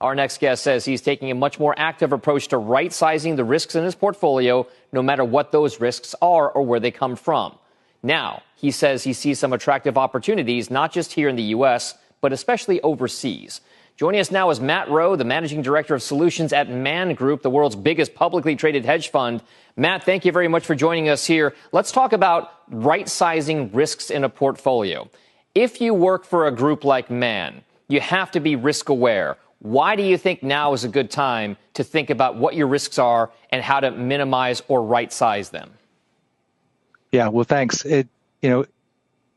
Our next guest says he's taking a much more active approach to right-sizing the risks in his portfolio, no matter what those risks are or where they come from. Now, he says he sees some attractive opportunities, not just here in the U.S., but especially overseas. Joining us now is Matt Rowe, the managing director of solutions at Man Group, the world's biggest publicly traded hedge fund. Matt, thank you very much for joining us here. Let's talk about right-sizing risks in a portfolio. If you work for a group like Man, you have to be risk aware. Why do you think now is a good time to think about what your risks are and how to minimize or right-size them? Yeah, well, thanks.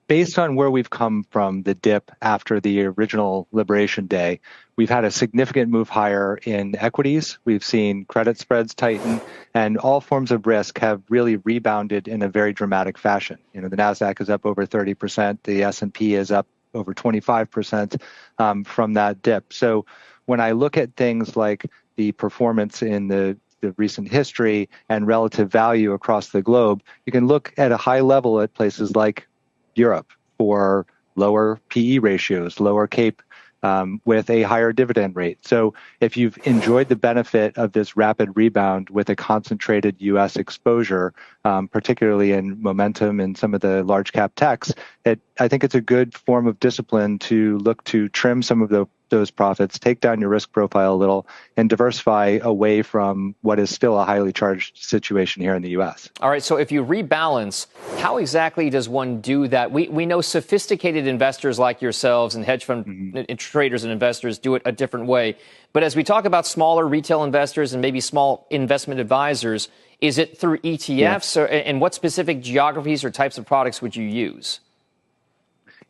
Based on where we've come from the dip after the original Liberation Day, we've had a significant move higher in equities. We've seen credit spreads tighten, and all forms of risk have really rebounded in a very dramatic fashion. The Nasdaq is up over 30%. The S&P is up over 25% from that dip. So when I look at things like the performance in the recent history and relative value across the globe, you can look at a high level at places like Europe for lower PE ratios, lower CAPE, with a higher dividend rate. So if you've enjoyed the benefit of this rapid rebound with a concentrated U.S. exposure, particularly in momentum and some of the large cap techs, I think it's a good form of discipline to look to trim some of those profits, take down your risk profile a little, and diversify away from what is still a highly charged situation here in the U.S. All right, so if you rebalance, how exactly does one do that? We know sophisticated investors like yourselves and hedge fund traders and investors do it a different way. But as we talk about smaller retail investors and maybe small investment advisors, is it through ETFs? Yeah. And what specific geographies or types of products would you use?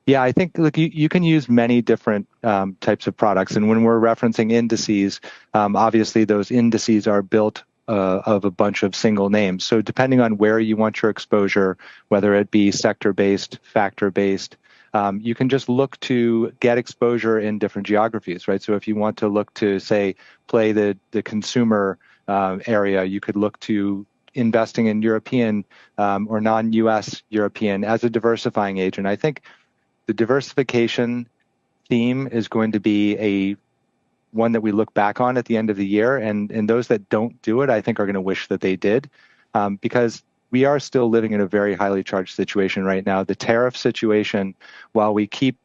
Yeah, I think, look, you can use many different types of products. And when we're referencing indices, obviously those indices are built of a bunch of single names. So depending on where you want your exposure, whether it be sector-based, factor-based, you can just look to get exposure in different geographies, right? So if you want to look to, say, play the consumer area, you could look to investing in European or non-U.S. European as a diversifying agent. I think the diversification theme is going to be one that we look back on at the end of the year. And those that don't do it, I think, are going to wish that they did, because we are still living in a very highly charged situation right now. The tariff situation, while we keep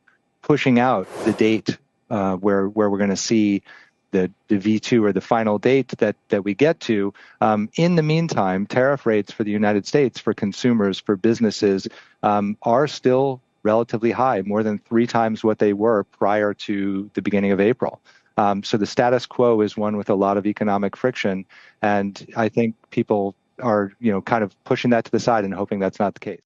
pushing out the date where we're going to see the V2 or the final date that we get to, in the meantime, tariff rates for the United States, for consumers, for businesses, are still relatively high, more than 3 times what they were prior to the beginning of April. So the status quo is one with a lot of economic friction. And I think people are, kind of pushing that to the side and hoping that's not the case.